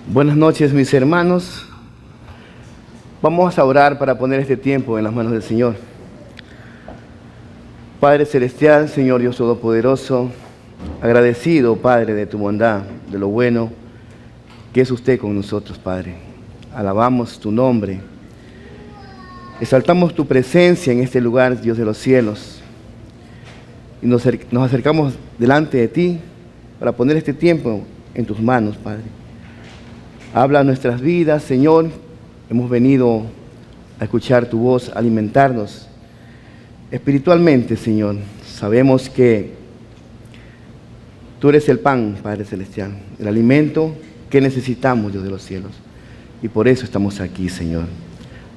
Buenas noches, mis hermanos. Vamos a orar para poner este tiempo en las manos del Señor. Padre Celestial, Señor Dios Todopoderoso, agradecido, Padre, de tu bondad, de lo bueno que es usted con nosotros, Padre. Alabamos tu nombre. Exaltamos tu presencia en este lugar, Dios de los cielos. Y nos acercamos delante de ti para poner este tiempo en tus manos, Padre. Habla nuestras vidas, Señor. Hemos venido a escuchar tu voz, a alimentarnos espiritualmente, Señor. Sabemos que tú eres el pan, Padre Celestial, el alimento que necesitamos, Dios de los cielos. Y por eso estamos aquí, Señor.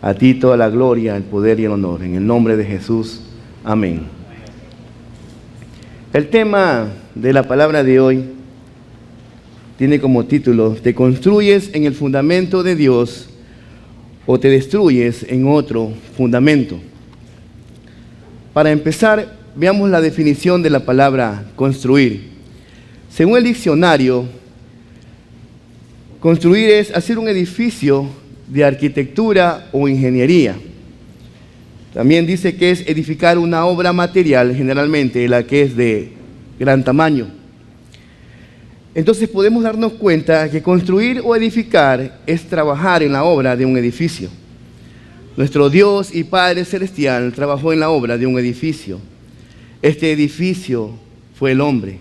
A ti toda la gloria, el poder y el honor. En el nombre de Jesús. Amén. El tema de la palabra de hoy tiene como título: ¿te construyes en el fundamento de Dios o te destruyes en otro fundamento? Para empezar, veamos la definición de la palabra construir. Según el diccionario, construir es hacer un edificio de arquitectura o ingeniería. También dice que es edificar una obra material, generalmente la que es de gran tamaño. Entonces podemos darnos cuenta que construir o edificar es trabajar en la obra de un edificio. Nuestro Dios y Padre Celestial trabajó en la obra de un edificio. Este edificio fue el hombre.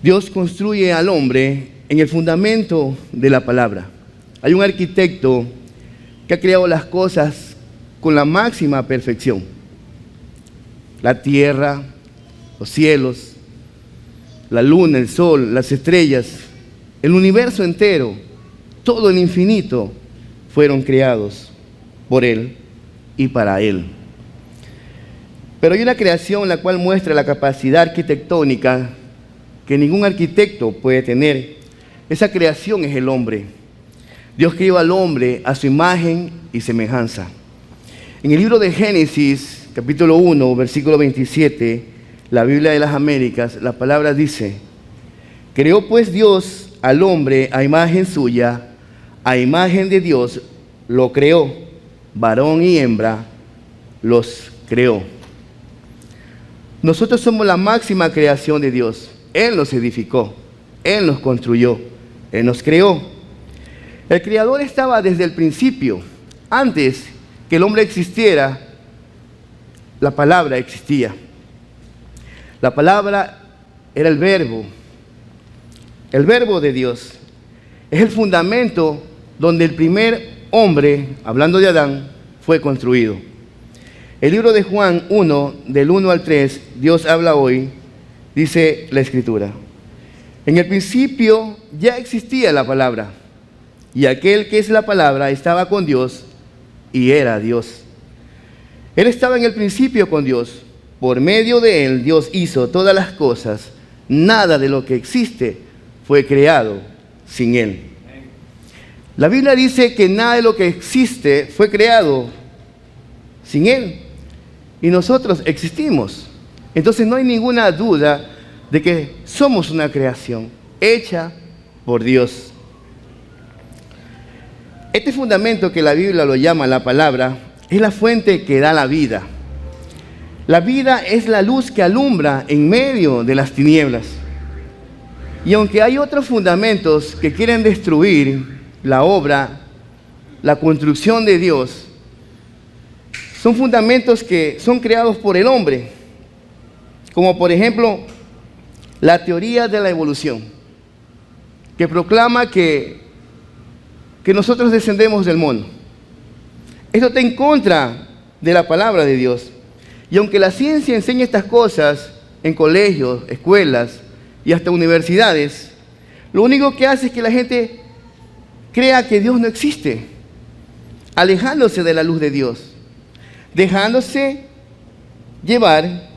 Dios construye al hombre en el fundamento de la palabra. Hay un arquitecto que ha creado las cosas con la máxima perfección. La tierra, los cielos, la luna, el sol, las estrellas, el universo entero, todo el infinito, fueron creados por Él y para Él. Pero hay una creación la cual muestra la capacidad arquitectónica que ningún arquitecto puede tener. Esa creación es el hombre. Dios creó al hombre a su imagen y semejanza. En el libro de Génesis, capítulo 1, versículo 27, la Biblia de las Américas, la palabra dice: creó pues Dios al hombre a imagen suya, a imagen de Dios lo creó, varón y hembra los creó. Nosotros somos la máxima creación de Dios. Él nos edificó, Él nos construyó, Él nos creó. El Creador estaba desde el principio. Antes que el hombre existiera, la palabra existía. La palabra era el verbo de Dios. Es el fundamento donde el primer hombre, hablando de Adán, fue construido. El libro de Juan 1, del 1 al 3, Dios habla hoy, dice la Escritura: en el principio ya existía la palabra, y aquel que es la palabra estaba con Dios y era Dios. Él estaba en el principio con Dios. Por medio de Él, Dios hizo todas las cosas. Nada de lo que existe fue creado sin Él. La Biblia dice que nada de lo que existe fue creado sin Él. Y nosotros existimos. Entonces no hay ninguna duda de que somos una creación hecha por Dios. Este fundamento que la Biblia lo llama la palabra es la fuente que da la vida. La vida es la luz que alumbra en medio de las tinieblas. Y aunque hay otros fundamentos que quieren destruir la obra, la construcción de Dios, son fundamentos que son creados por el hombre, como por ejemplo la teoría de la evolución, que proclama que nosotros descendemos del mono. Esto está en contra de la palabra de Dios. Y aunque la ciencia enseña estas cosas en colegios, escuelas y hasta universidades, lo único que hace es que la gente crea que Dios no existe, alejándose de la luz de Dios, dejándose llevar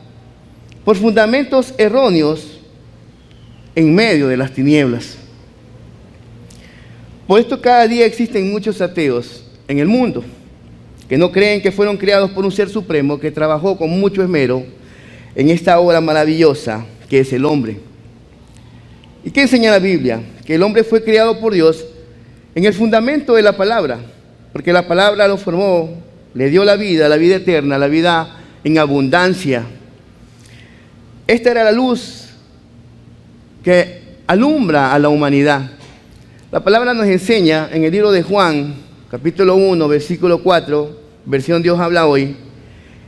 por fundamentos erróneos en medio de las tinieblas. Por esto cada día existen muchos ateos en el mundo que no creen que fueron creados por un ser supremo que trabajó con mucho esmero en esta obra maravillosa que es el hombre. ¿Y qué enseña la Biblia? Que el hombre fue creado por Dios en el fundamento de la palabra, porque la palabra lo formó, le dio la vida eterna, la vida en abundancia. Esta era la luz que alumbra a la humanidad. La palabra nos enseña en el libro de Juan, capítulo 1, versículo 4, versión Dios habla hoy,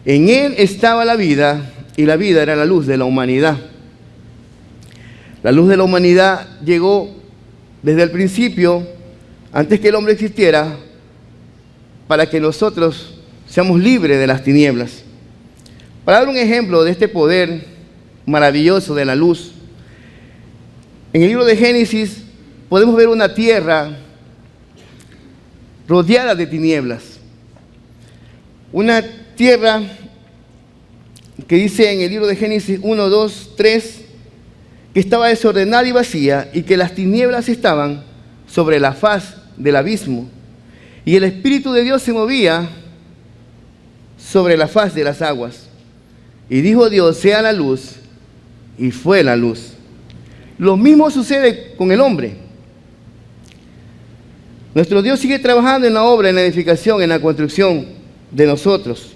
en él estaba la vida y la vida era la luz de la humanidad. La luz de la humanidad llegó desde el principio, antes que el hombre existiera, para que nosotros seamos libres de las tinieblas. Para dar un ejemplo de este poder maravilloso de la luz, en el libro de Génesis podemos ver una tierra rodeada de tinieblas. Una tierra que dice en el libro de Génesis 1, 2, 3, que estaba desordenada y vacía y que las tinieblas estaban sobre la faz del abismo. Y el Espíritu de Dios se movía sobre la faz de las aguas. Y dijo Dios, sea la luz, y fue la luz. Lo mismo sucede con el hombre. Nuestro Dios sigue trabajando en la obra, en la edificación, en la construcción de nosotros.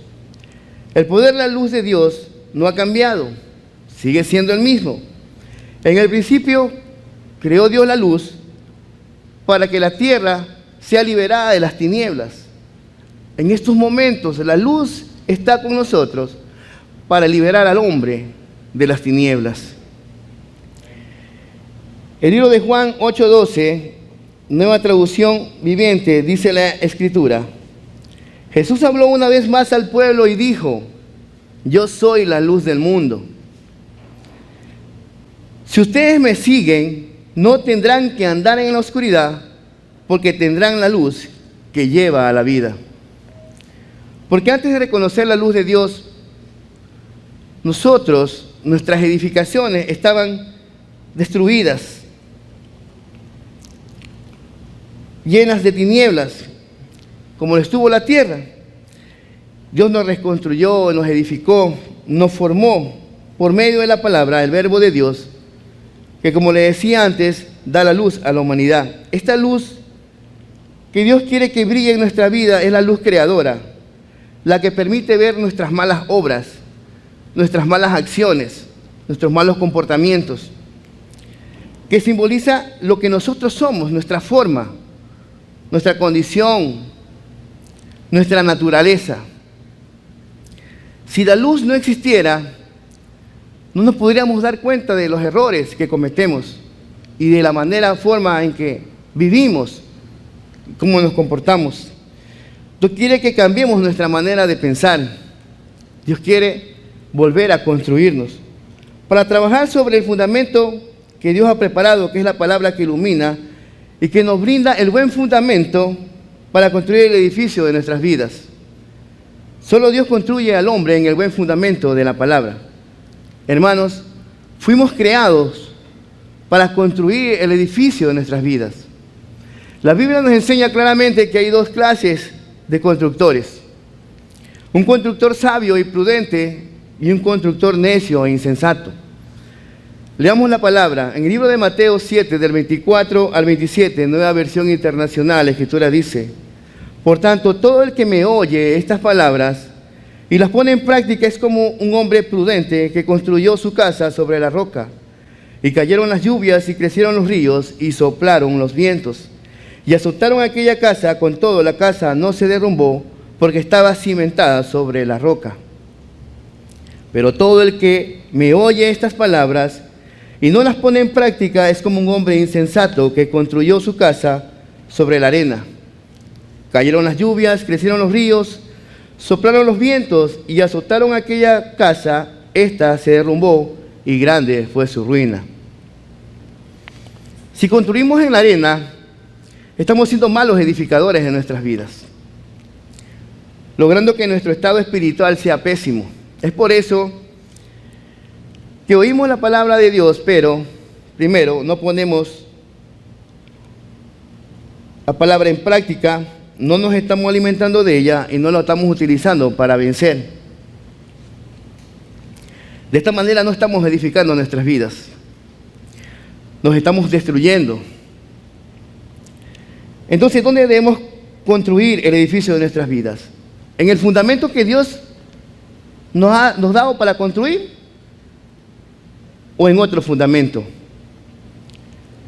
El poder de la luz de Dios no ha cambiado, sigue siendo el mismo. En el principio creó Dios la luz para que la tierra sea liberada de las tinieblas. En estos momentos la luz está con nosotros para liberar al hombre de las tinieblas. El libro de Juan 8:12, nueva traducción viviente, dice la Escritura: Jesús habló una vez más al pueblo y dijo, yo soy la luz del mundo. Si ustedes me siguen, no tendrán que andar en la oscuridad, porque tendrán la luz que lleva a la vida. Porque antes de reconocer la luz de Dios, nuestras edificaciones estaban destruidas, llenas de tinieblas, como lo estuvo la tierra. Dios nos reconstruyó, nos edificó, nos formó por medio de la palabra, el verbo de Dios, que como le decía antes, da la luz a la humanidad. Esta luz que Dios quiere que brille en nuestra vida es la luz creadora, la que permite ver nuestras malas obras, nuestras malas acciones, nuestros malos comportamientos, que simboliza lo que nosotros somos, nuestra forma, nuestra condición, nuestra naturaleza. Si la luz no existiera, no nos podríamos dar cuenta de los errores que cometemos y de la forma en que vivimos, cómo nos comportamos. Dios quiere que cambiemos nuestra manera de pensar. Dios quiere volver a construirnos para trabajar sobre el fundamento que Dios ha preparado, que es la palabra que ilumina y que nos brinda el buen fundamento para construir el edificio de nuestras vidas. Solo Dios construye al hombre en el buen fundamento de la palabra. Hermanos, fuimos creados para construir el edificio de nuestras vidas. La Biblia nos enseña claramente que hay dos clases de constructores: un constructor sabio y prudente y un constructor necio e insensato. Leamos la palabra en el libro de Mateo 7, del 24 al 27, nueva versión internacional. La Escritura dice: por tanto, todo el que me oye estas palabras y las pone en práctica es como un hombre prudente que construyó su casa sobre la roca. Y cayeron las lluvias y crecieron los ríos y soplaron los vientos y azotaron aquella casa, con todo la casa no se derrumbó porque estaba cimentada sobre la roca. Pero todo el que me oye estas palabras y no las pone en práctica es como un hombre insensato que construyó su casa sobre la arena. Cayeron las lluvias, crecieron los ríos, soplaron los vientos y azotaron aquella casa, ésta se derrumbó y grande fue su ruina. Si construimos en la arena, estamos siendo malos edificadores de nuestras vidas, logrando que nuestro estado espiritual sea pésimo. Es por eso que oímos la palabra de Dios, pero primero no ponemos la palabra en práctica, no nos estamos alimentando de ella y no la estamos utilizando para vencer. De esta manera no estamos edificando nuestras vidas. nos estamos destruyendo. Entonces, ¿dónde debemos construir el edificio de nuestras vidas? ¿En el fundamento que Dios nos ha dado para construir o en otro fundamento?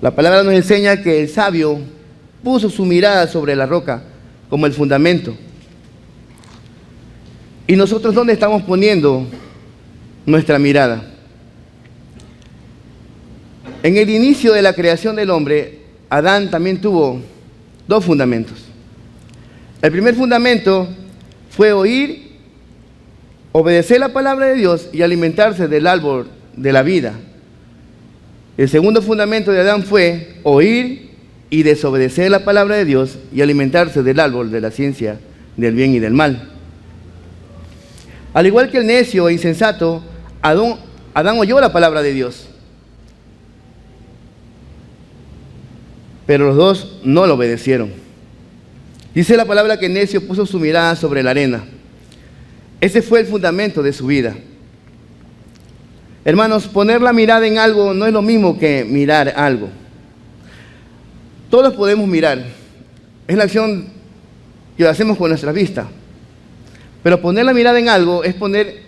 La palabra nos enseña que el sabio puso su mirada sobre la roca como el fundamento. ¿Y nosotros dónde estamos poniendo nuestra mirada? En el inicio de la creación del hombre, Adán también tuvo dos fundamentos. El primer fundamento fue oír, obedecer la palabra de Dios y alimentarse del árbol de la vida. El segundo fundamento de Adán fue oír y desobedecer la palabra de Dios y alimentarse del árbol de la ciencia del bien y del mal. Al igual que el necio e insensato, Adán oyó la palabra de Dios, pero los dos no lo obedecieron. Dice la palabra que el necio puso su mirada sobre la arena. Ese fue el fundamento de su vida. Hermanos, poner la mirada en algo no es lo mismo que mirar algo. Todos podemos mirar. Es la acción que hacemos con nuestra vista. Pero poner la mirada en algo es poner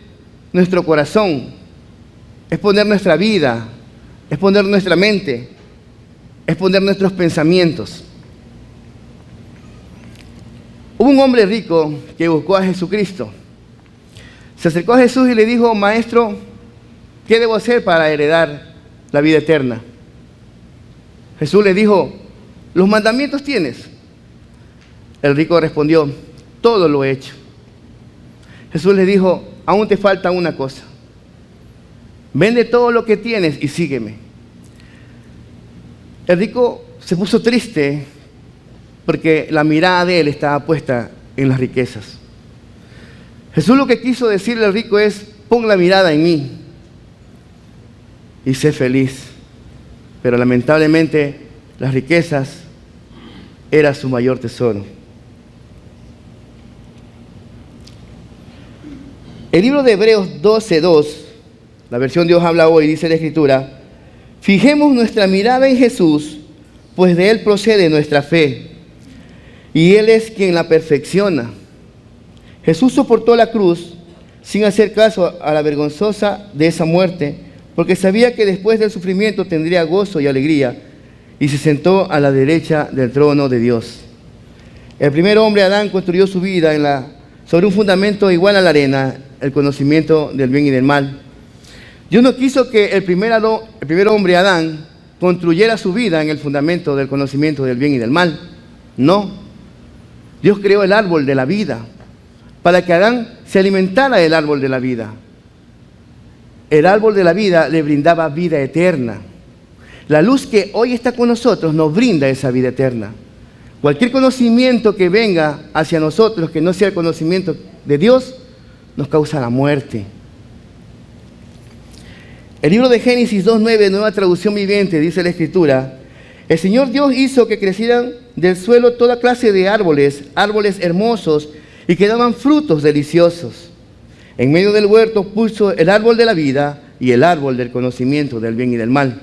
nuestro corazón, es poner nuestra vida, es poner nuestra mente, es poner nuestros pensamientos. Hubo un hombre rico que buscó a Jesucristo. Se acercó a Jesús y le dijo: Maestro, ¿qué debo hacer para heredar la vida eterna? Jesús le dijo: ¿los mandamientos tienes? El rico respondió: todo lo he hecho. Jesús le dijo: aún te falta una cosa. Vende todo lo que tienes y sígueme. El rico se puso triste porque la mirada de él estaba puesta en las riquezas. Jesús lo que quiso decirle al rico es: pon la mirada en mí y sé feliz. Pero lamentablemente las riquezas era su mayor tesoro. El libro de Hebreos 12:2, la versión Dios habla hoy, dice la Escritura: fijemos nuestra mirada en Jesús, pues de Él procede nuestra fe, y Él es quien la perfecciona. Jesús soportó la cruz sin hacer caso a la vergonzosa de esa muerte, porque sabía que después del sufrimiento tendría gozo y alegría, y se sentó a la derecha del trono de Dios. El primer hombre, Adán, construyó su vida sobre un fundamento igual a la arena, el conocimiento del bien y del mal. Dios no quiso que el primer hombre, Adán, construyera su vida en el fundamento del conocimiento del bien y del mal. No. Dios creó el árbol de la vida para que Adán se alimentara del árbol de la vida. El árbol de la vida le brindaba vida eterna. La luz que hoy está con nosotros nos brinda esa vida eterna. Cualquier conocimiento que venga hacia nosotros que no sea el conocimiento de Dios, nos causa la muerte. El libro de Génesis 2:9, nueva traducción viviente, dice la Escritura: el Señor Dios hizo que crecieran del suelo toda clase de árboles hermosos y que daban frutos deliciosos. En medio del huerto puso el árbol de la vida y el árbol del conocimiento del bien y del mal.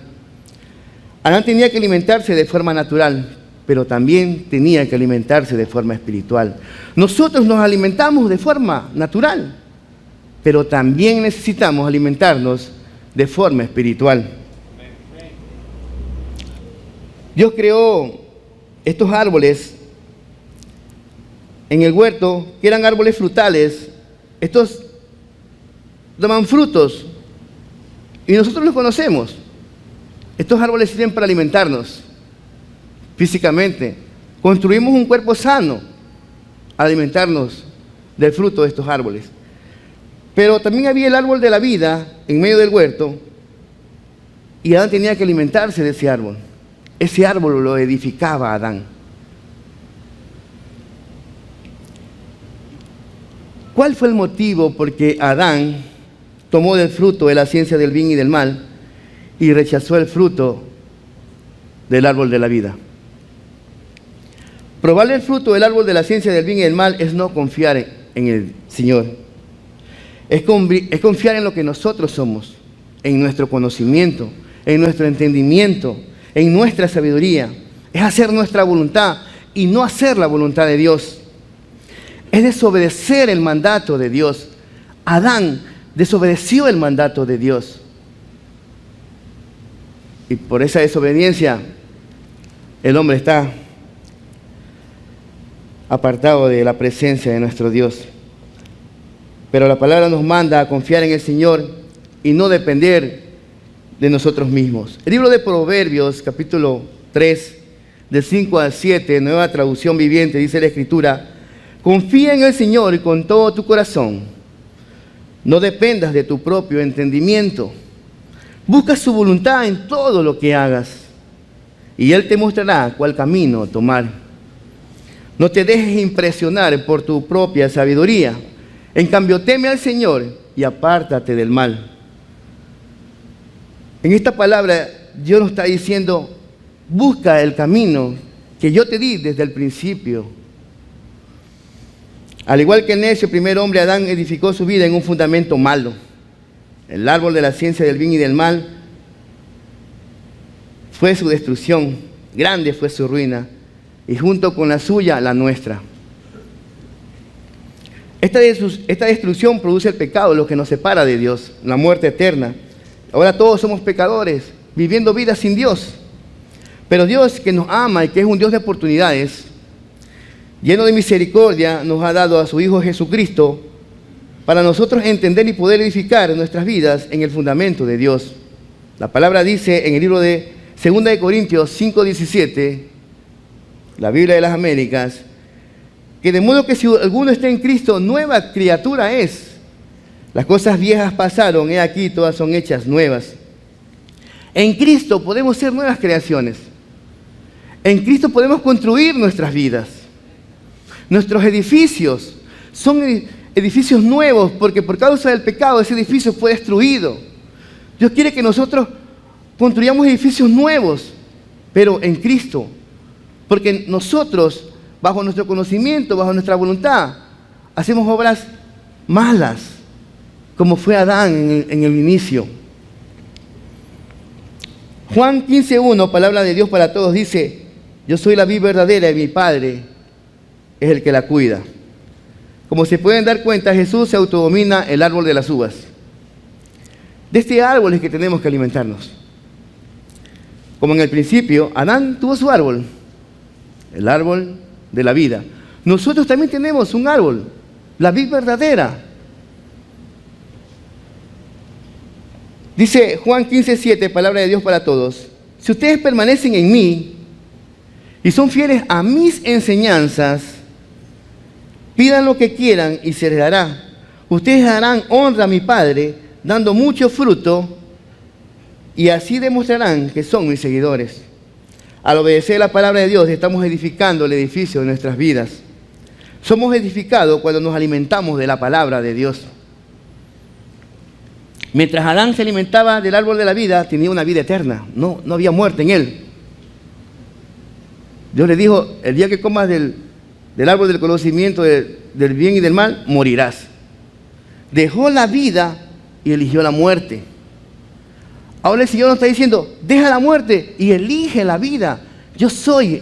Adán tenía que alimentarse de forma natural, pero también tenía que alimentarse de forma espiritual. Nosotros nos alimentamos de forma natural, pero también necesitamos alimentarnos de forma espiritual. Dios creó estos árboles en el huerto, que eran árboles frutales. Estos daban frutos y nosotros los conocemos. Estos árboles sirven para alimentarnos físicamente. Construimos un cuerpo sano al alimentarnos del fruto de estos árboles. Pero también había el árbol de la vida en medio del huerto y Adán tenía que alimentarse de ese árbol. Ese árbol lo edificaba a Adán. ¿Cuál fue el motivo por que Adán tomó del fruto de la ciencia del bien y del mal y rechazó el fruto del árbol de la vida? Probar el fruto del árbol de la ciencia del bien y del mal es no confiar en el Señor. Es confiar en lo que nosotros somos, en nuestro conocimiento, en nuestro entendimiento, en nuestra sabiduría. Es hacer nuestra voluntad y no hacer la voluntad de Dios. Es desobedecer el mandato de Dios. Adán desobedeció el mandato de Dios. Y por esa desobediencia, el hombre está apartado de la presencia de nuestro Dios. Pero la palabra nos manda a confiar en el Señor y no depender de nosotros mismos. El libro de Proverbios, capítulo 3, del 5 al 7, nueva traducción viviente, dice la Escritura: confía en el Señor con todo tu corazón. No dependas de tu propio entendimiento. Busca su voluntad en todo lo que hagas, y Él te mostrará cuál camino tomar. No te dejes impresionar por tu propia sabiduría. En cambio, teme al Señor y apártate del mal. En esta palabra, Dios nos está diciendo: busca el camino que yo te di desde el principio. Al igual que el necio primer hombre, Adán edificó su vida en un fundamento malo. El árbol de la ciencia del bien y del mal fue su destrucción, grande fue su ruina, y junto con la suya, la nuestra. Esta destrucción produce el pecado, lo que nos separa de Dios, la muerte eterna. Ahora todos somos pecadores, viviendo vidas sin Dios. Pero Dios, que nos ama y que es un Dios de oportunidades, lleno de misericordia, nos ha dado a su Hijo Jesucristo para nosotros entender y poder edificar nuestras vidas en el fundamento de Dios. La palabra dice en el libro de 2 Corintios 5:17, la Biblia de las Américas, que de modo que si alguno está en Cristo, nueva criatura es. Las cosas viejas pasaron, he aquí todas son hechas nuevas. En Cristo podemos ser nuevas creaciones. En Cristo podemos construir nuestras vidas. Nuestros edificios son edificios nuevos, porque por causa del pecado ese edificio fue destruido. Dios quiere que nosotros construyamos edificios nuevos, pero en Cristo. Porque nosotros, bajo nuestro conocimiento, bajo nuestra voluntad, hacemos obras malas, como fue Adán en el inicio. Juan 15:1, palabra de Dios para todos, dice: yo soy la vid verdadera y mi Padre es el que la cuida. Como se pueden dar cuenta, Jesús se autodomina el árbol de las uvas. De este árbol es que tenemos que alimentarnos. Como en el principio, Adán tuvo su árbol, el árbol de la vida. Nosotros también tenemos un árbol, la vid verdadera. Dice Juan 15:7, palabra de Dios para todos: si ustedes permanecen en mí y son fieles a mis enseñanzas, pidan lo que quieran y se les dará. Ustedes darán honra a mi Padre, dando mucho fruto, y así demostrarán que son mis seguidores. Al obedecer la palabra de Dios, estamos edificando el edificio de nuestras vidas. Somos edificados cuando nos alimentamos de la palabra de Dios. Mientras Adán se alimentaba del árbol de la vida, tenía una vida eterna. No había muerte en él. Dios le dijo: el día que comas del árbol del conocimiento del bien y del mal, morirás. Dejó la vida y eligió la muerte. Ahora el Señor nos está diciendo: deja la muerte y elige la vida. Yo soy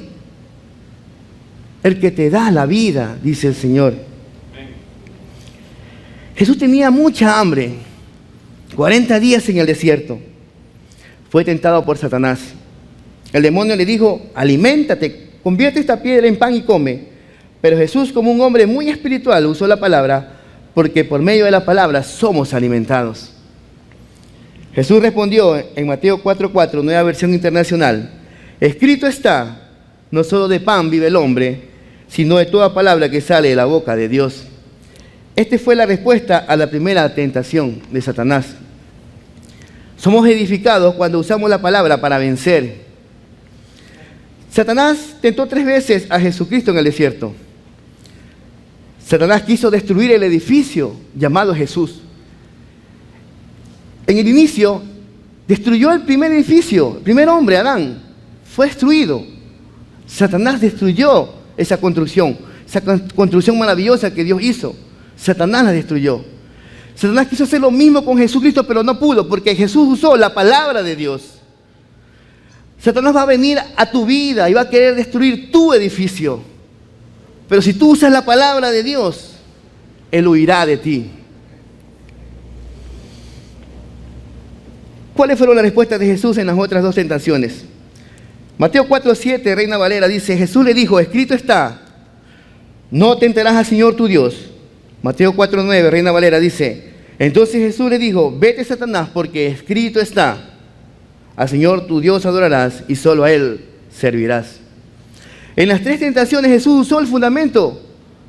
el que te da la vida, dice el Señor. Jesús tenía mucha hambre, 40 días en el desierto. Fue tentado por Satanás. El demonio le dijo: aliméntate, convierte esta piedra en pan y come. Pero Jesús, como un hombre muy espiritual, usó la palabra, porque por medio de la palabra somos alimentados. Jesús respondió en Mateo 4:4, nueva versión internacional: escrito está, no solo de pan vive el hombre, sino de toda palabra que sale de la boca de Dios. Esta fue la respuesta a la primera tentación de Satanás. Somos edificados cuando usamos la palabra para vencer. Satanás tentó 3 veces a Jesucristo en el desierto. Satanás quiso destruir el edificio llamado Jesús. En el inicio, destruyó el primer edificio, el primer hombre, Adán. Fue destruido. Satanás destruyó esa construcción maravillosa que Dios hizo. Satanás la destruyó. Satanás quiso hacer lo mismo con Jesucristo, pero no pudo, porque Jesús usó la palabra de Dios. Satanás va a venir a tu vida y va a querer destruir tu edificio. Pero si tú usas la palabra de Dios, él huirá de ti. ¿Cuáles fueron las respuestas de Jesús en las otras dos tentaciones? Mateo 4:7, Reina Valera, dice: Jesús le dijo, escrito está, no tentarás al Señor tu Dios. Mateo 4:9, Reina Valera, dice: entonces Jesús le dijo, vete, Satanás, porque escrito está, al Señor tu Dios adorarás y solo a Él servirás. En las tres tentaciones Jesús usó el fundamento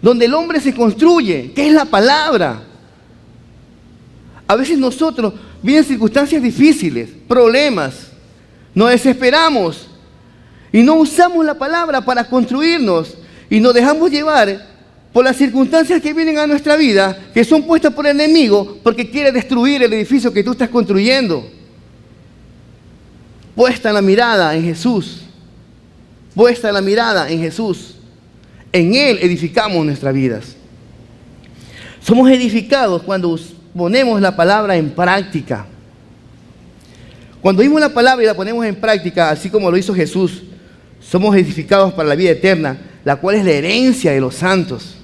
donde el hombre se construye, que es la palabra. A veces nosotros vienen circunstancias difíciles, problemas, nos desesperamos y no usamos la palabra para construirnos y nos dejamos llevar por las circunstancias que vienen a nuestra vida, que son puestas por el enemigo porque quiere destruir el edificio que tú estás construyendo. Puesta la mirada en Jesús, puesta la mirada en Jesús, en Él edificamos nuestras vidas. Somos edificados cuando ponemos la palabra en práctica. Cuando oímos la palabra y la ponemos en práctica, así como lo hizo Jesús, somos edificados para la vida eterna, la cual es la herencia de los santos.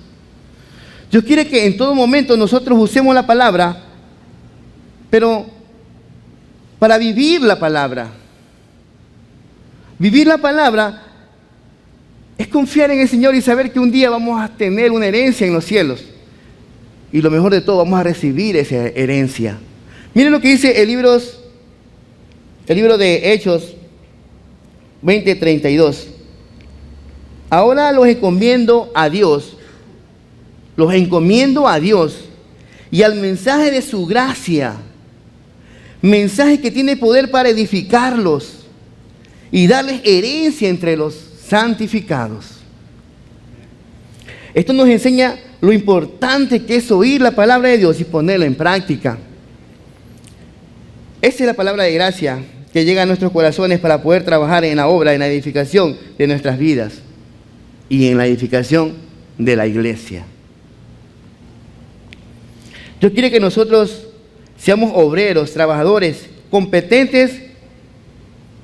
Dios quiere que en todo momento nosotros usemos la palabra, pero para vivir la palabra. Vivir la palabra es confiar en el Señor y saber que un día vamos a tener una herencia en los cielos. Y lo mejor de todo, vamos a recibir esa herencia. Miren lo que dice el libro de Hechos 20:32. Ahora los encomiendo a Dios y al mensaje de su gracia, mensaje que tiene poder para edificarlos y darles herencia entre los santificados. Esto nos enseña lo importante que es oír la palabra de Dios y ponerla en práctica. Esa es la palabra de gracia que llega a nuestros corazones para poder trabajar en la obra, en la edificación de nuestras vidas y en la edificación de la iglesia. Dios quiere que nosotros seamos obreros, trabajadores, competentes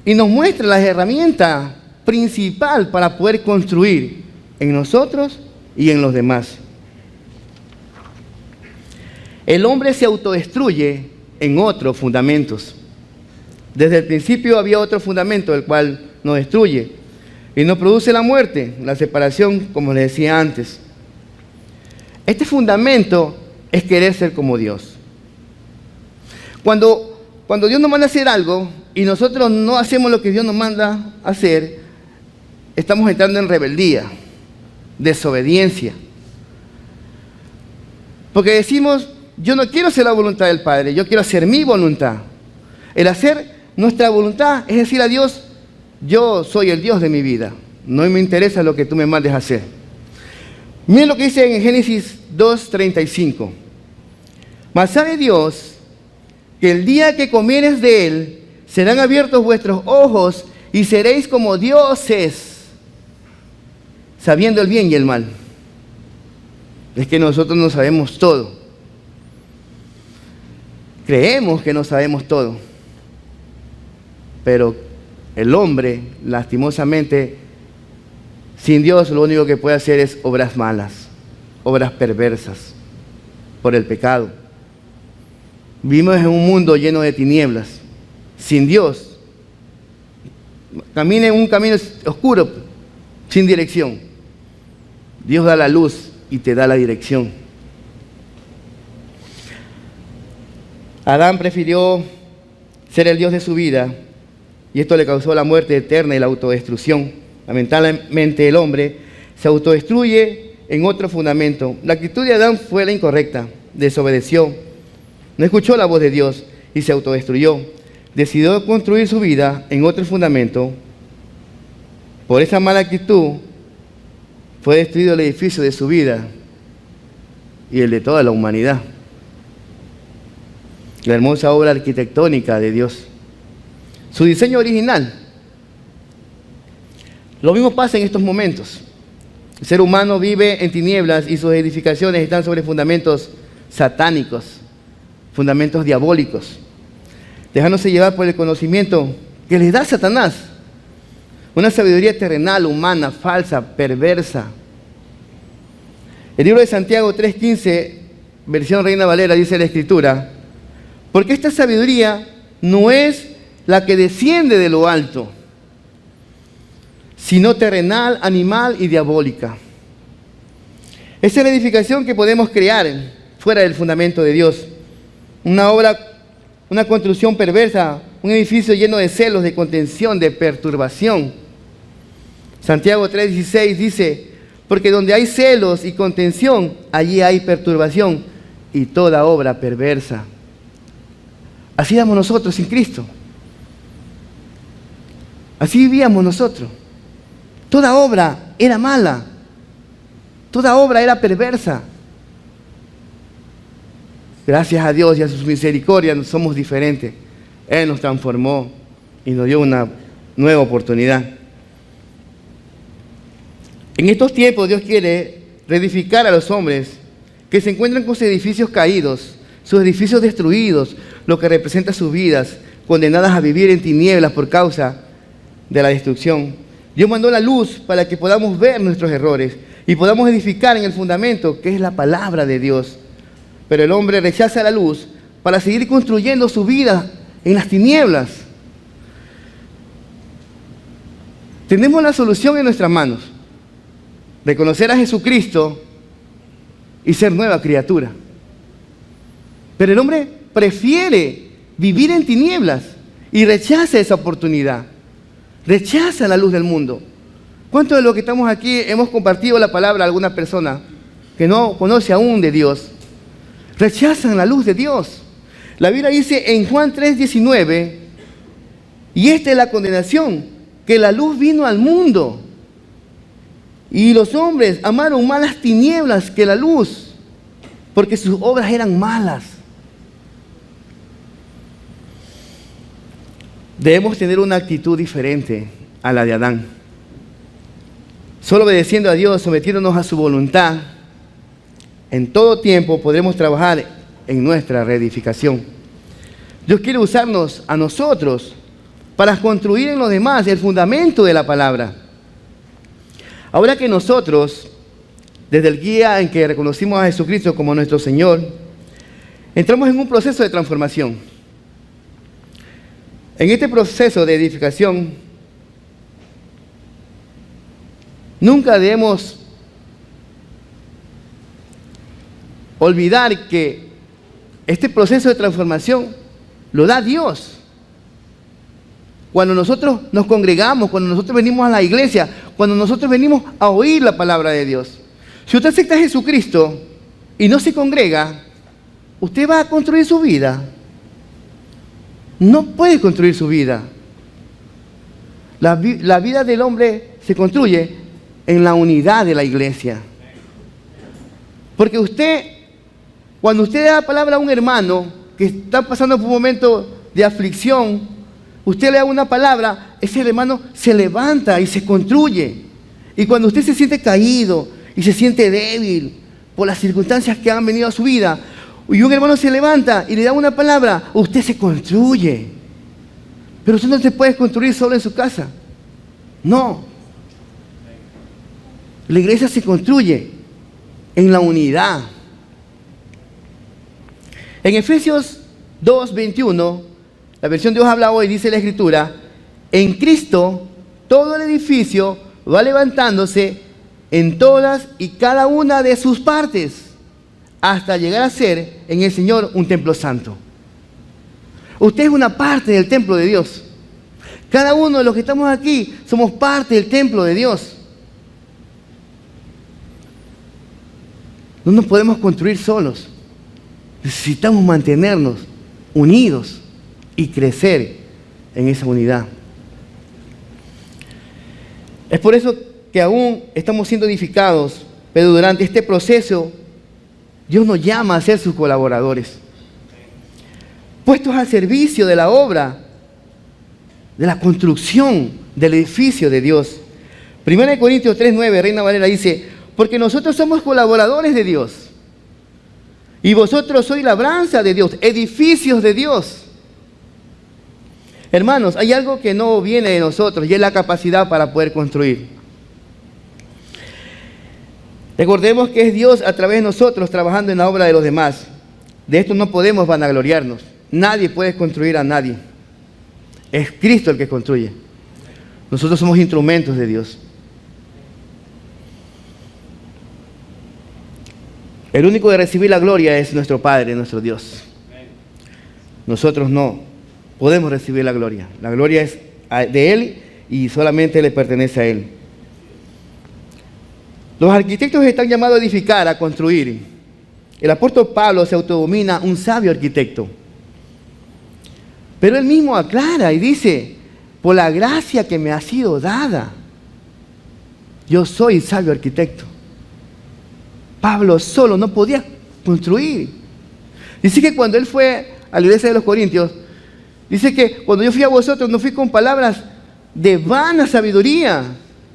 y nos muestre la herramienta principal para poder construir en nosotros y en los demás. El hombre se autodestruye en otros fundamentos. Desde el principio había otro fundamento, el cual nos destruye y nos produce la muerte, la separación, como les decía antes. Este fundamento es querer ser como Dios. Cuando Dios nos manda a hacer algo y nosotros no hacemos lo que Dios nos manda a hacer, estamos entrando en rebeldía, desobediencia. Porque decimos, yo no quiero hacer la voluntad del Padre, yo quiero hacer mi voluntad. El hacer nuestra voluntad es decir a Dios, yo soy el Dios de mi vida, no me interesa lo que tú me mandes a hacer. Miren lo que dice en Génesis 2:35. Mas sabe Dios que el día que comieres de él, serán abiertos vuestros ojos y seréis como dioses, sabiendo el bien y el mal. Es que nosotros no sabemos todo. Creemos que no sabemos todo. Pero el hombre, lastimosamente, sin Dios, lo único que puede hacer es obras malas, obras perversas, por el pecado. Vivimos en un mundo lleno de tinieblas. Sin Dios, camina en un camino oscuro, sin dirección. Dios da la luz y te da la dirección. Adán prefirió ser el Dios de su vida y esto le causó la muerte eterna y la autodestrucción. Lamentablemente el hombre se autodestruye en otro fundamento. La actitud de Adán fue la incorrecta, desobedeció, no escuchó la voz de Dios y se autodestruyó. Decidió construir su vida en otro fundamento. Por esa mala actitud fue destruido el edificio de su vida y el de toda la humanidad. La hermosa obra arquitectónica de Dios, su diseño original. Lo mismo pasa en estos momentos. El ser humano vive en tinieblas y sus edificaciones están sobre fundamentos satánicos, fundamentos diabólicos, dejándose llevar por el conocimiento que les da Satanás Una sabiduría terrenal, humana, falsa, perversa. El libro de Santiago 3:15, versión Reina Valera, dice la Escritura: porque esta sabiduría no es la que desciende de lo alto, sino terrenal, animal y diabólica. Esa es la edificación que podemos crear fuera del fundamento de Dios. Una obra, una construcción perversa, un edificio lleno de celos, de contención, de perturbación. Santiago 3:16 dice: porque donde hay celos y contención, allí hay perturbación y toda obra perversa. Así éramos nosotros sin Cristo. Así vivíamos nosotros. Toda obra era mala. Toda obra era perversa. Gracias a Dios y a sus misericordias somos diferentes. Él nos transformó y nos dio una nueva oportunidad. En estos tiempos Dios quiere reedificar a los hombres que se encuentran con sus edificios caídos, sus edificios destruidos, lo que representa sus vidas, condenadas a vivir en tinieblas por causa de la destrucción. Dios mandó la luz para que podamos ver nuestros errores y podamos edificar en el fundamento que es la palabra de Dios. Pero el hombre rechaza la luz para seguir construyendo su vida en las tinieblas. Tenemos la solución en nuestras manos: reconocer a Jesucristo y ser nueva criatura. Pero el hombre prefiere vivir en tinieblas y rechaza esa oportunidad. Rechaza la luz del mundo. ¿Cuántos de los que estamos aquí hemos compartido la palabra a alguna persona que no conoce aún de Dios? Rechazan la luz de Dios. La Biblia dice en Juan 3:19: y esta es la condenación, que la luz vino al mundo, y los hombres amaron más las tinieblas que la luz, porque sus obras eran malas. Debemos tener una actitud diferente a la de Adán. Solo obedeciendo a Dios, sometiéndonos a su voluntad, en todo tiempo podremos trabajar en nuestra reedificación. Dios quiere usarnos a nosotros para construir en los demás el fundamento de la palabra. Ahora que nosotros, desde el día en que reconocimos a Jesucristo como nuestro Señor, entramos en un proceso de transformación. En este proceso de edificación, nunca debemos olvidar que este proceso de transformación lo da Dios. Cuando nosotros nos congregamos, cuando nosotros venimos a la iglesia, cuando nosotros venimos a oír la palabra de Dios. Si usted acepta a Jesucristo y no se congrega, usted va a construir su vida. No puede construir su vida. La vida del hombre se construye en la unidad de la iglesia. Porque usted, cuando usted da la palabra a un hermano que está pasando por un momento de aflicción, usted le da una palabra, ese hermano se levanta y se construye. Y cuando usted se siente caído y se siente débil por las circunstancias que han venido a su vida, y un hermano se levanta y le da una palabra, usted se construye. Pero usted no se puede construir solo en su casa. No. La iglesia se construye en la unidad. En Efesios 2:21, la versión Dios habla hoy, dice la Escritura: en Cristo todo el edificio va levantándose en todas y cada una de sus partes, hasta llegar a ser en el Señor un templo santo. Usted es una parte del templo de Dios. Cada uno de los que estamos aquí somos parte del templo de Dios. No nos podemos construir solos. Necesitamos mantenernos unidos y crecer en esa unidad. Es por eso que aún estamos siendo edificados, pero durante este proceso Dios nos llama a ser sus colaboradores, puestos al servicio de la obra, de la construcción del edificio de Dios. 1 Corintios 3:9, Reina Valera dice: porque nosotros somos colaboradores de Dios, y vosotros sois labranza de Dios, edificios de Dios. Hermanos, hay algo que no viene de nosotros y es la capacidad para poder construir. Recordemos que es Dios a través de nosotros trabajando en la obra de los demás. De esto no podemos vanagloriarnos. Nadie puede construir a nadie. Es Cristo el que construye. Nosotros somos instrumentos de Dios. El único de recibir la gloria es nuestro Padre, nuestro Dios. Nosotros no podemos recibir la gloria. La gloria es de Él y solamente le pertenece a Él. Los arquitectos están llamados a edificar, a construir. El apóstol Pablo se autodomina un sabio arquitecto. Pero él mismo aclara y dice, por la gracia que me ha sido dada, yo soy sabio arquitecto. Pablo solo no podía construir. Dice que cuando él fue a la iglesia de los Corintios, dice que cuando yo fui a vosotros no fui con palabras de vana sabiduría.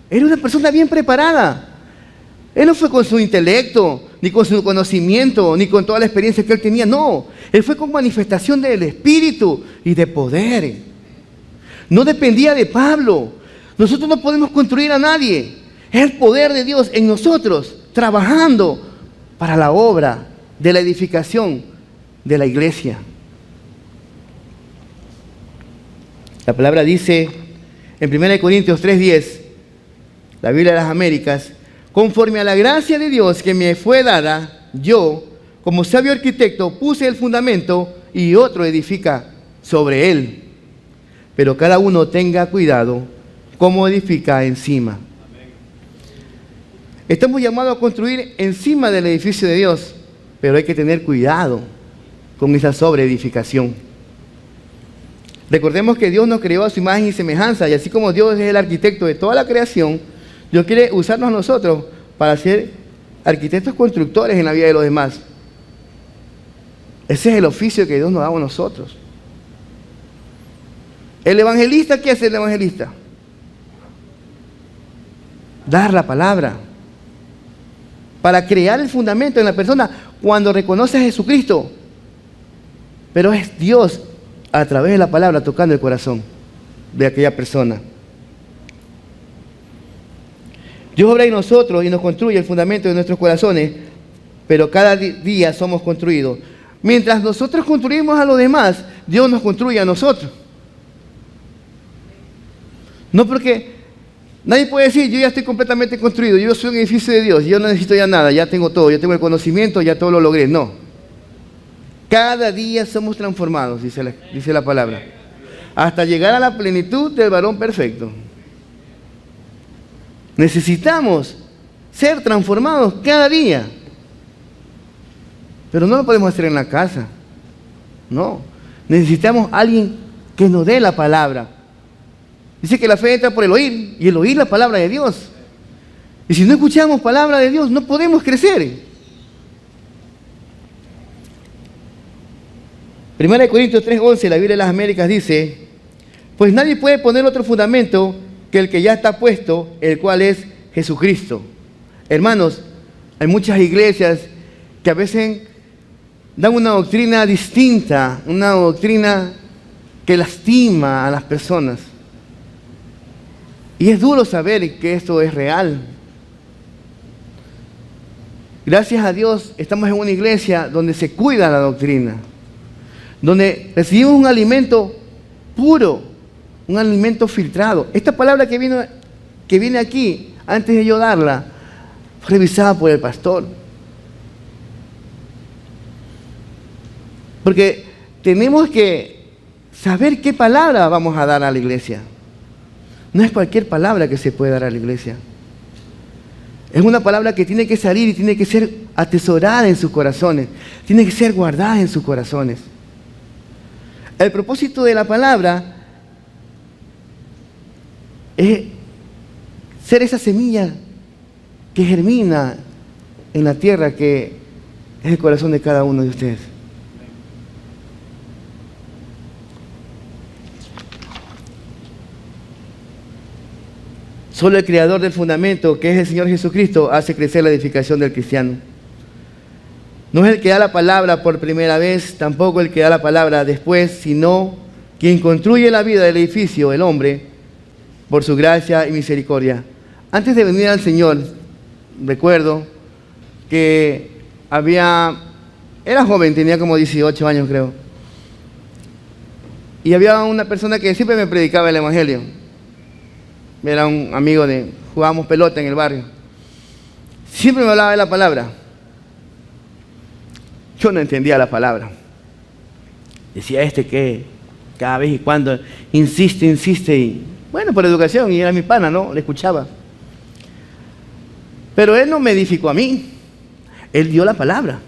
Era una persona bien preparada. Él no fue con su intelecto, ni con su conocimiento, ni con toda la experiencia que él tenía. No, él fue con manifestación del Espíritu y de poder. No dependía de Pablo. Nosotros no podemos construir a nadie. Es el poder de Dios en nosotros, trabajando para la obra de la edificación de la iglesia. La palabra dice en 1 Corintios 3:10, la Biblia de las Américas, conforme a la gracia de Dios que me fue dada, yo, como sabio arquitecto, puse el fundamento y otro edifica sobre él. Pero cada uno tenga cuidado cómo edifica encima. Estamos llamados a construir encima del edificio de Dios, pero hay que tener cuidado con esa sobreedificación. Recordemos que Dios nos creó a su imagen y semejanza, y así como Dios es el arquitecto de toda la creación, Dios quiere usarnos a nosotros para ser arquitectos constructores en la vida de los demás. Ese es el oficio que Dios nos da a nosotros. El evangelista, ¿qué hace el evangelista? Dar la palabra. Para crear el fundamento en la persona cuando reconoce a Jesucristo. Pero es Dios a través de la palabra tocando el corazón de aquella persona. Dios obra en nosotros y nos construye el fundamento de nuestros corazones, pero cada día somos construidos. Mientras nosotros construimos a los demás, Dios nos construye a nosotros. No porque nadie puede decir, yo ya estoy completamente construido, yo soy un edificio de Dios, yo no necesito ya nada, ya tengo todo, yo tengo el conocimiento, ya todo lo logré. No. Cada día somos transformados, dice la palabra, hasta llegar a la plenitud del varón perfecto. Necesitamos ser transformados cada día. Pero no lo podemos hacer en la casa. No. Necesitamos a alguien que nos dé la palabra. Dice que la fe entra por el oír, y el oír la palabra de Dios. Y si no escuchamos palabra de Dios, no podemos crecer. 1 Corintios 3:11, la Biblia de las Américas dice, pues nadie puede poner otro fundamento que el que ya está puesto, el cual es Jesucristo. Hermanos, hay muchas iglesias que a veces dan una doctrina distinta, una doctrina que lastima a las personas. Y es duro saber que esto es real. Gracias a Dios estamos en una iglesia donde se cuida la doctrina, donde recibimos un alimento puro, un alimento filtrado. Esta palabra que viene aquí, antes de yo darla, fue revisada por el pastor. Porque tenemos que saber qué palabra vamos a dar a la iglesia. No es cualquier palabra que se puede dar a la iglesia. Es una palabra que tiene que salir y tiene que ser atesorada en sus corazones. Tiene que ser guardada en sus corazones. El propósito de la palabra es ser esa semilla que germina en la tierra que es el corazón de cada uno de ustedes. Solo el creador del fundamento, que es el Señor Jesucristo, hace crecer la edificación del cristiano. No es el que da la palabra por primera vez, tampoco el que da la palabra después, sino quien construye la vida del edificio, el hombre, por su gracia y misericordia. Antes de venir al Señor, recuerdo que era joven, tenía como 18 años creo, y había una persona que siempre me predicaba el Evangelio. Era un amigo jugábamos pelota en el barrio. Siempre me hablaba de la palabra. Yo no entendía la palabra. Decía que cada vez y cuando insiste, y bueno, por educación, y era mi pana, ¿no? Le escuchaba. Pero él no me edificó a mí, él dio la palabra.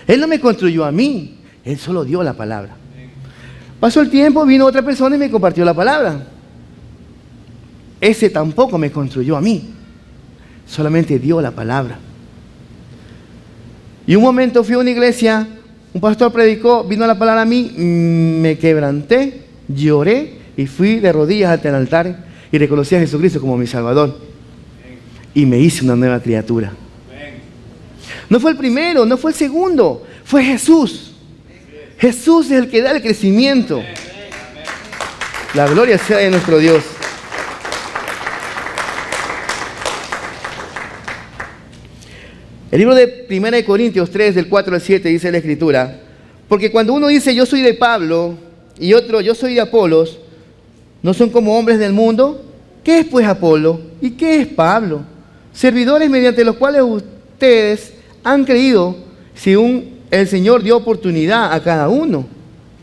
Él no me construyó a mí, él solo dio la palabra. Pasó el tiempo, vino otra persona y me compartió la palabra. Ese tampoco me construyó a mí, solamente dio la palabra. Y un momento fui a una iglesia, un pastor predicó, vino la palabra a mí, me quebranté, lloré y fui de rodillas ante el altar y reconocí a Jesucristo como mi Salvador. Y me hice una nueva criatura. No fue el primero, no fue el segundo, fue Jesús. Jesús es el que da el crecimiento. La gloria sea de nuestro Dios. El libro de 1 Corintios 3, del 4 al 7, dice la Escritura: porque cuando uno dice yo soy de Pablo y otro yo soy de Apolos, ¿no son como hombres del mundo? ¿Qué es pues Apolo? ¿Y qué es Pablo? Servidores mediante los cuales ustedes han creído, según el Señor dio oportunidad a cada uno.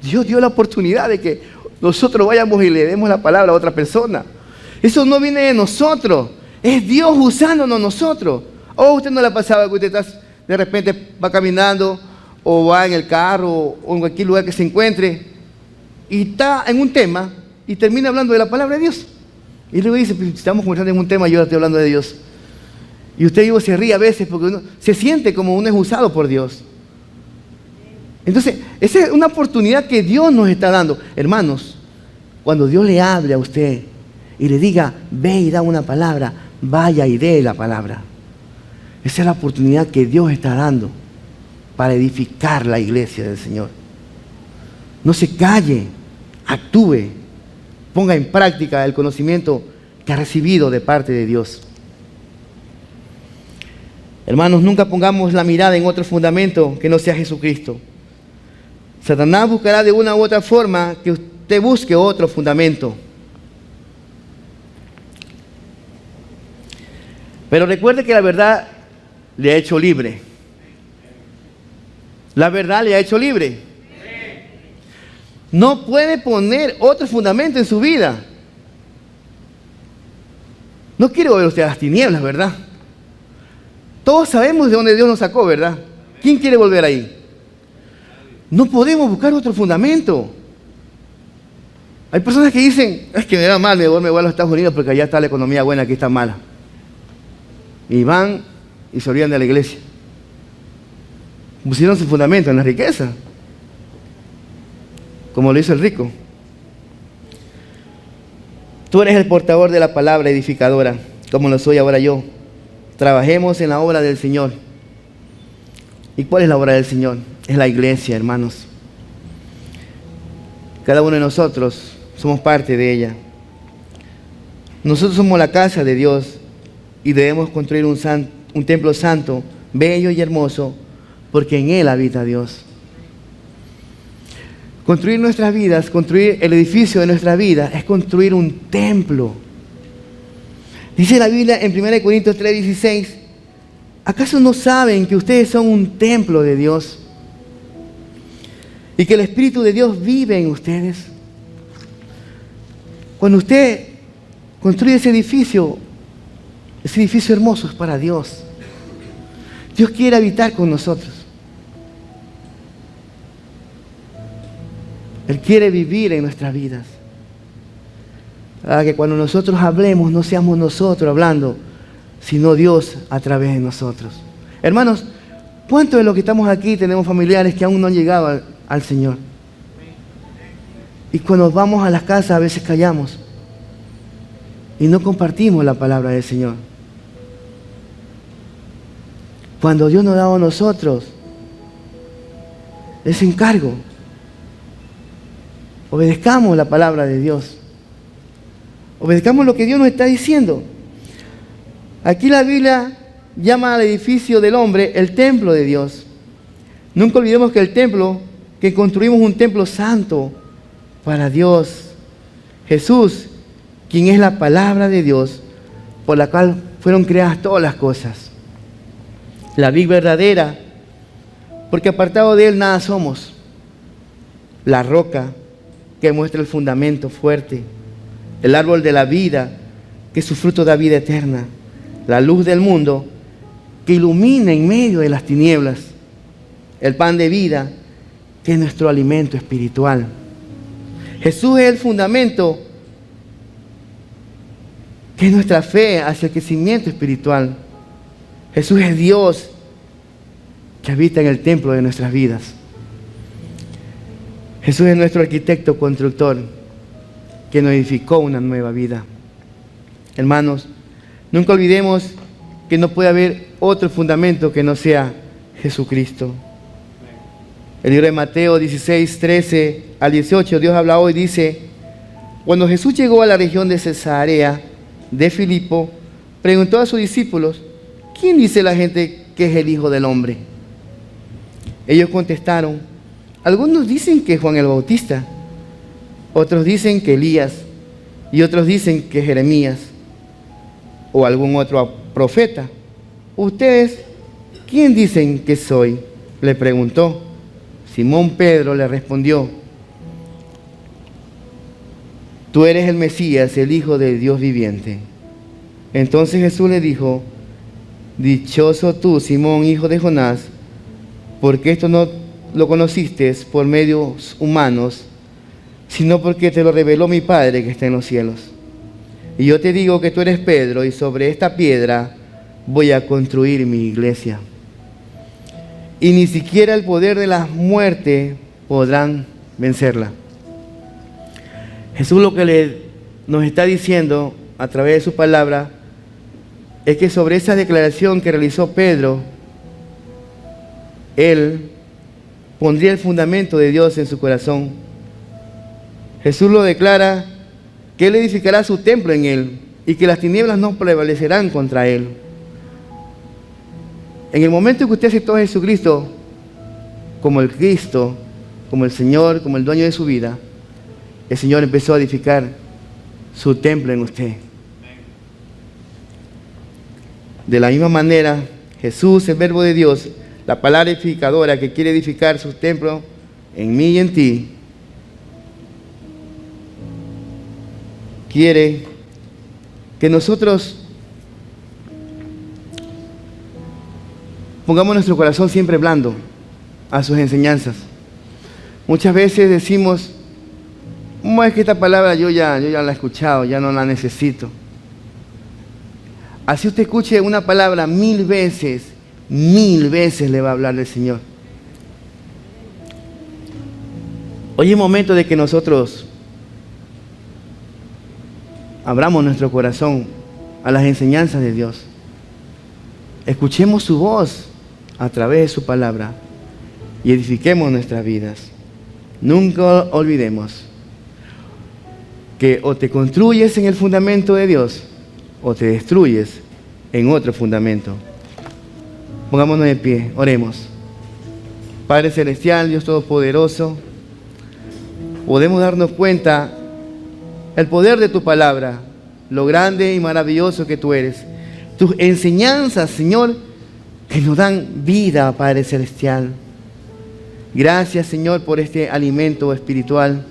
Dios dio la oportunidad de que nosotros vayamos y le demos la palabra a otra persona. Eso no viene de nosotros, es Dios usándonos nosotros. O usted no le ha pasado que usted de repente va caminando o va en el carro o en cualquier lugar que se encuentre y está en un tema y termina hablando de la palabra de Dios. Y luego dice, pues, estamos conversando en un tema y yo estoy hablando de Dios. Y usted se ríe a veces porque uno se siente como uno es usado por Dios. Entonces, esa es una oportunidad que Dios nos está dando. Hermanos, cuando Dios le hable a usted y le diga, ve y da una palabra, vaya y dé la palabra. Esa es la oportunidad que Dios está dando para edificar la iglesia del Señor. No se calle, actúe, ponga en práctica el conocimiento que ha recibido de parte de Dios. Hermanos, nunca pongamos la mirada en otro fundamento que no sea Jesucristo. Satanás buscará de una u otra forma que usted busque otro fundamento. Pero recuerde que la verdad le ha hecho libre. La verdad le ha hecho libre. No puede poner otro fundamento en su vida. No quiere volver usted a las tinieblas, ¿verdad? Todos sabemos de dónde Dios nos sacó, ¿verdad? ¿Quién quiere volver ahí? No podemos buscar otro fundamento. Hay personas que dicen, es que me da mal, me voy a los Estados Unidos porque allá está la economía buena, aquí está mala. Y van y se olvidan de la iglesia. Pusieron su fundamento en la riqueza, como lo hizo el rico. Tú eres el portador de la palabra edificadora, como lo soy ahora yo. Trabajemos en la obra del Señor. ¿Y cuál es la obra del Señor? Es la iglesia, hermanos. Cada uno de nosotros somos parte de ella. Nosotros somos la casa de Dios y debemos construir un templo santo, bello y hermoso, porque en Él habita Dios. Construir nuestras vidas, construir el edificio de nuestra vida, es construir un templo. Dice la Biblia en 1 Corintios 3:16, ¿acaso no saben que ustedes son un templo de Dios? Y que el Espíritu de Dios vive en ustedes. Cuando usted construye ese edificio hermoso es para Dios. Dios quiere habitar con nosotros. Él quiere vivir en nuestras vidas. Para que cuando nosotros hablemos, no seamos nosotros hablando, sino Dios a través de nosotros. Hermanos, ¿cuántos de los que estamos aquí tenemos familiares que aún no han llegado al Señor? Y cuando vamos a las casas a veces callamos y no compartimos la palabra del Señor. Cuando Dios nos ha dado a nosotros ese encargo, Obedezcamos la palabra de Dios. Obedezcamos lo que Dios nos está diciendo. Aquí la Biblia llama al edificio del hombre el templo de Dios. Nunca olvidemos que el templo, que construimos un templo santo para Dios. Jesús, quien es la palabra de Dios, por la cual fueron creadas todas las cosas. La vid verdadera, porque apartado de Él nada somos. La roca, que muestra el fundamento fuerte. El árbol de la vida, que su fruto da vida eterna. La luz del mundo, que ilumina en medio de las tinieblas. El pan de vida, que es nuestro alimento espiritual. Jesús es el fundamento, que es nuestra fe hacia el crecimiento espiritual. Jesús es Dios que habita en el templo de nuestras vidas. Jesús es nuestro arquitecto constructor que nos edificó una nueva vida. Hermanos, nunca olvidemos que no puede haber otro fundamento que no sea Jesucristo. El libro de Mateo 16, 13 al 18, Dios habla hoy, dice: cuando Jesús llegó a la región de Cesarea de Filipo, preguntó a sus discípulos: ¿quién dice la gente que es el Hijo del Hombre? Ellos contestaron: algunos dicen que Juan el Bautista, otros dicen que Elías, y otros dicen que Jeremías, o algún otro profeta. ¿Ustedes quién dicen que soy?, le preguntó. Simón Pedro le respondió: tú eres el Mesías, el Hijo del Dios viviente. Entonces Jesús le dijo: dichoso tú, Simón, hijo de Jonás, porque esto no lo conociste por medios humanos, sino porque te lo reveló mi Padre que está en los cielos. Y yo te digo que tú eres Pedro, y sobre esta piedra voy a construir mi iglesia. Y ni siquiera el poder de la muerte podrán vencerla. Jesús lo que nos está diciendo a través de su palabra es que sobre esa declaración que realizó Pedro, él pondría el fundamento de Dios en su corazón. Jesús lo declara que Él edificará su templo en él y que las tinieblas no prevalecerán contra él. En el momento en que usted aceptó a Jesucristo como el Cristo, como el Señor, como el dueño de su vida, el Señor empezó a edificar su templo en usted. De la misma manera, Jesús, el Verbo de Dios, la palabra edificadora que quiere edificar su templo en mí y en ti, quiere que nosotros pongamos nuestro corazón siempre blando a sus enseñanzas. Muchas veces decimos: ¿cómo es que esta palabra yo ya la he escuchado, ya no la necesito? Así usted escuche una palabra 1000 veces le va a hablar el Señor. Hoy es momento de que nosotros abramos nuestro corazón a las enseñanzas de Dios. Escuchemos su voz a través de su palabra y edifiquemos nuestras vidas. Nunca olvidemos que o te construyes en el fundamento de Dios o te destruyes en otro fundamento. Pongámonos de pie, oremos. Padre Celestial, Dios Todopoderoso, podemos darnos cuenta el poder de tu palabra, lo grande y maravilloso que tú eres. Tus enseñanzas, Señor, que nos dan vida, Padre Celestial. Gracias, Señor, por este alimento espiritual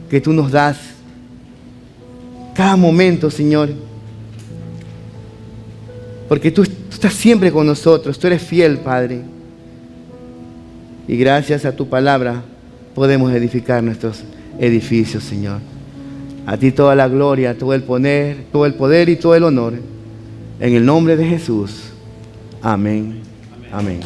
que tú nos das cada momento, Señor. Porque tú estás siempre con nosotros, tú eres fiel, Padre. Y gracias a tu palabra podemos edificar nuestros edificios, Señor. A ti toda la gloria, todo el poder y todo el honor. En el nombre de Jesús. Amén. Amén.